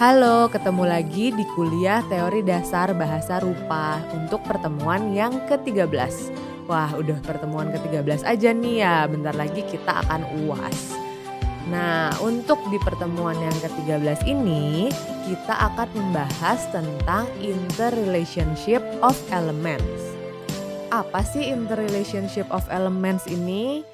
Halo, ketemu lagi di kuliah Teori Dasar Bahasa Rupa untuk pertemuan yang ke-13. Wah, udah pertemuan ke-13 aja nih ya, bentar lagi kita akan UAS. Nah, untuk di pertemuan yang ke-13 ini, kita akan membahas tentang interrelationship of elements. Apa sih interrelationship of elements ini?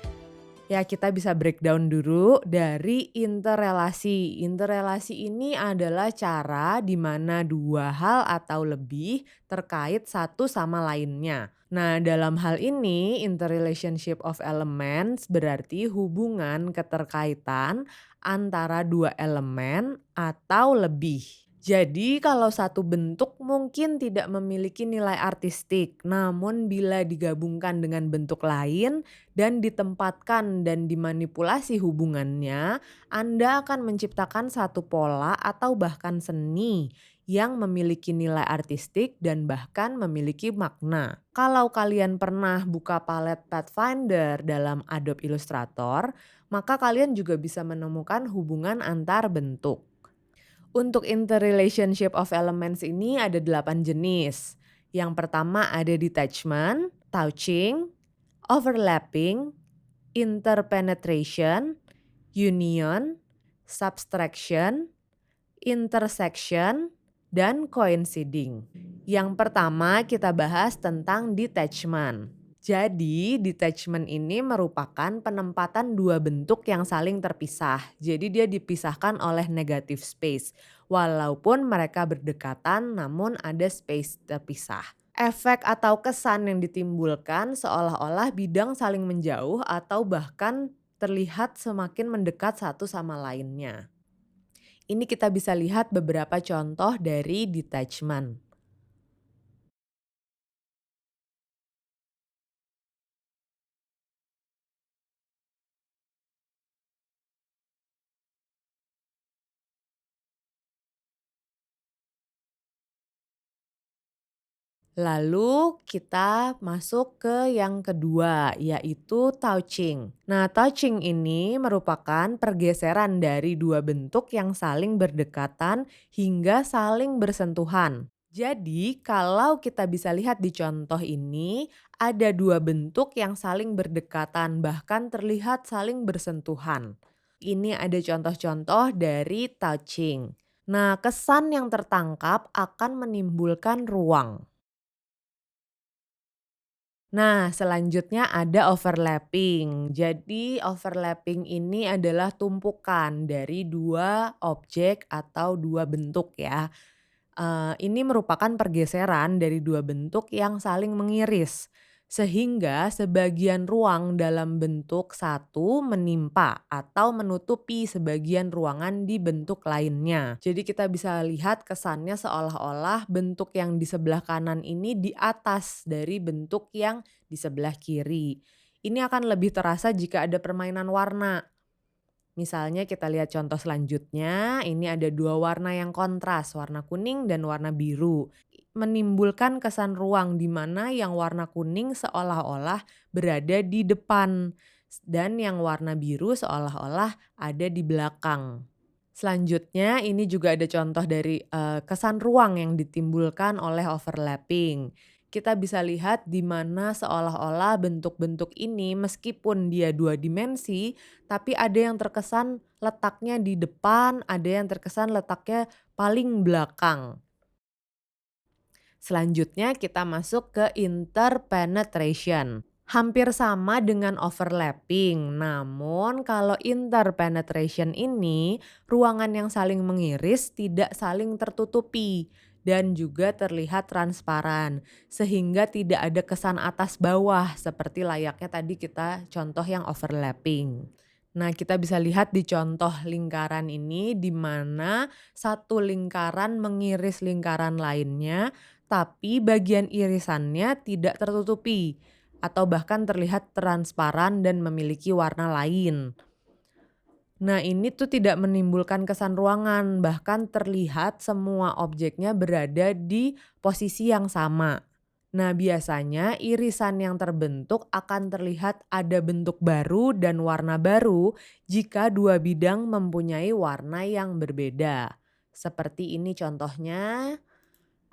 Ya, kita bisa breakdown dulu dari interrelasi. Interrelasi ini adalah cara di mana dua hal atau lebih terkait satu sama lainnya. Nah, dalam hal ini, interrelationship of elements berarti hubungan keterkaitan antara dua elemen atau lebih. Jadi, kalau satu bentuk mungkin tidak memiliki nilai artistik, namun bila digabungkan dengan bentuk lain, dan ditempatkan dan dimanipulasi hubungannya, Anda akan menciptakan satu pola atau bahkan seni yang memiliki nilai artistik dan bahkan memiliki makna. Kalau kalian pernah buka palet Pathfinder dalam Adobe Illustrator, maka kalian juga bisa menemukan hubungan antar bentuk. Untuk interrelationship of elements ini ada 8 jenis. Yang pertama ada detachment, touching, overlapping, interpenetration, union, subtraction, intersection, dan coinciding. Yang pertama kita bahas tentang detachment. Jadi detachment ini merupakan penempatan dua bentuk yang saling terpisah. Jadi dia dipisahkan oleh negative space. Walaupun mereka berdekatan namun ada space terpisah. Efek atau kesan yang ditimbulkan seolah-olah bidang saling menjauh atau bahkan terlihat semakin mendekat satu sama lainnya. Ini kita bisa lihat beberapa contoh dari detachment. Lalu kita masuk ke yang kedua, yaitu touching. Nah, touching ini merupakan pergeseran dari dua bentuk yang saling berdekatan hingga saling bersentuhan. Jadi, kalau kita bisa lihat di contoh ini, ada dua bentuk yang saling berdekatan, bahkan terlihat saling bersentuhan. Ini ada contoh-contoh dari touching. Nah, kesan yang tertangkap akan menimbulkan ruang. Nah, selanjutnya ada overlapping. Jadi, overlapping ini adalah tumpukan dari dua objek atau dua bentuk ya. Ini merupakan pergeseran dari dua bentuk yang saling mengiris, sehingga sebagian ruang dalam bentuk satu menimpa atau menutupi sebagian ruangan di bentuk lainnya. Jadi kita bisa lihat kesannya seolah-olah bentuk yang di sebelah kanan ini di atas dari bentuk yang di sebelah kiri. Ini akan lebih terasa jika ada permainan warna. Misalnya kita lihat contoh selanjutnya, ini ada dua warna yang kontras, warna kuning dan warna biru. Menimbulkan kesan ruang di mana yang warna kuning seolah-olah berada di depan dan yang warna biru seolah-olah ada di belakang. Selanjutnya ini juga ada contoh dari, kesan ruang yang ditimbulkan oleh overlapping. Kita bisa lihat di mana seolah-olah bentuk-bentuk ini meskipun dia dua dimensi, tapi ada yang terkesan letaknya di depan, ada yang terkesan letaknya paling belakang. Selanjutnya kita masuk ke interpenetration. Hampir sama dengan overlapping, namun kalau interpenetration ini ruangan yang saling mengiris tidak saling tertutupi dan juga terlihat transparan sehingga tidak ada kesan atas bawah seperti layaknya tadi kita contoh yang overlapping. Nah, kita bisa lihat di contoh lingkaran ini di mana satu lingkaran mengiris lingkaran lainnya tapi bagian irisannya tidak tertutupi atau bahkan terlihat transparan dan memiliki warna lain. Nah, ini tuh tidak menimbulkan kesan ruangan, bahkan terlihat semua objeknya berada di posisi yang sama. Nah, biasanya irisan yang terbentuk akan terlihat ada bentuk baru dan warna baru jika dua bidang mempunyai warna yang berbeda. Seperti ini contohnya,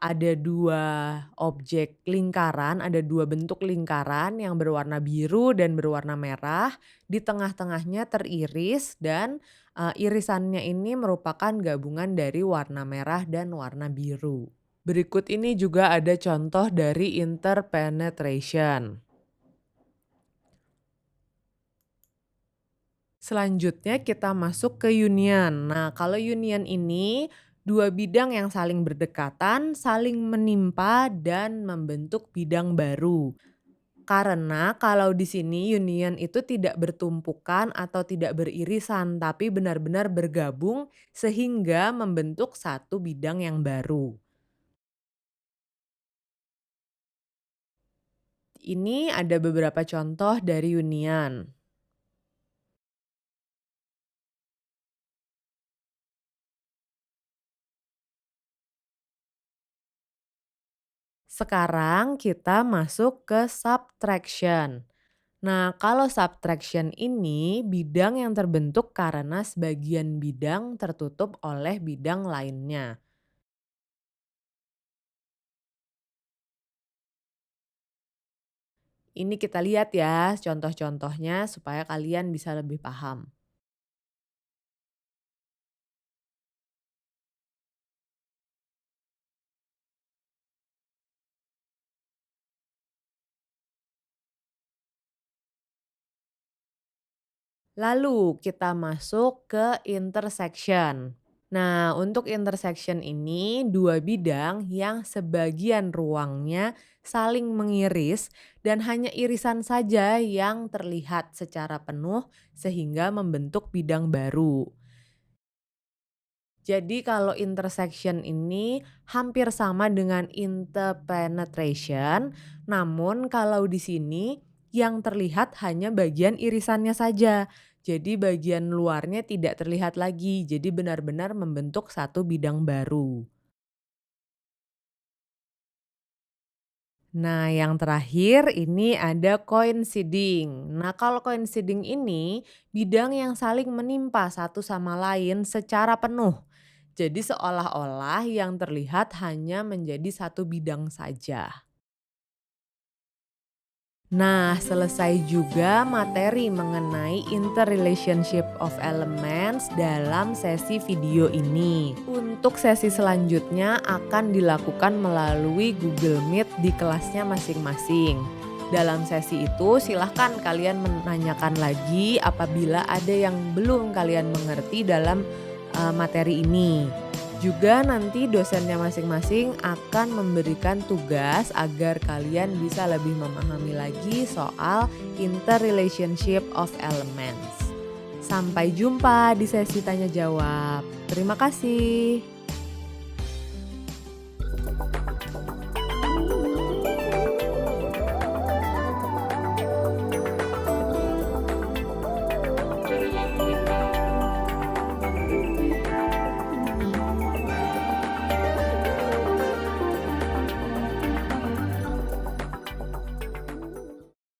ada 2 objek lingkaran, ada 2 bentuk lingkaran yang berwarna biru dan berwarna merah, di tengah-tengahnya teriris dan, irisannya ini merupakan gabungan dari warna merah dan warna biru. Berikut ini juga ada contoh dari interpenetration. Selanjutnya kita masuk ke union. Nah, kalau union ini dua bidang yang saling berdekatan, saling menimpa dan membentuk bidang baru. Karena kalau di sini union itu tidak bertumpukan atau tidak beririsan, tapi benar-benar bergabung sehingga membentuk satu bidang yang baru. Ini ada beberapa contoh dari union. Sekarang kita masuk ke subtraction. Nah, kalau subtraction ini bidang yang terbentuk karena sebagian bidang tertutup oleh bidang lainnya. Ini kita lihat ya contoh-contohnya supaya kalian bisa lebih paham. Lalu kita masuk ke intersection. Nah, untuk intersection ini dua bidang yang sebagian ruangnya saling mengiris dan hanya irisan saja yang terlihat secara penuh sehingga membentuk bidang baru. Jadi kalau intersection ini hampir sama dengan interpenetration, namun kalau di sini yang terlihat hanya bagian irisannya saja. Jadi bagian luarnya tidak terlihat lagi, jadi benar-benar membentuk satu bidang baru. Nah, yang terakhir ini ada coinciding. Nah, kalau coinciding ini bidang yang saling menimpa satu sama lain secara penuh. Jadi seolah-olah yang terlihat hanya menjadi satu bidang saja. Nah, selesai juga materi mengenai interrelationship of elements dalam sesi video ini. Untuk sesi selanjutnya akan dilakukan melalui Google Meet di kelasnya masing-masing. Dalam sesi itu silahkan kalian menanyakan lagi apabila ada yang belum kalian mengerti dalam materi ini. Juga nanti dosennya masing-masing akan memberikan tugas agar kalian bisa lebih memahami lagi soal interrelationship of elements. Sampai jumpa di sesi tanya jawab. Terima kasih.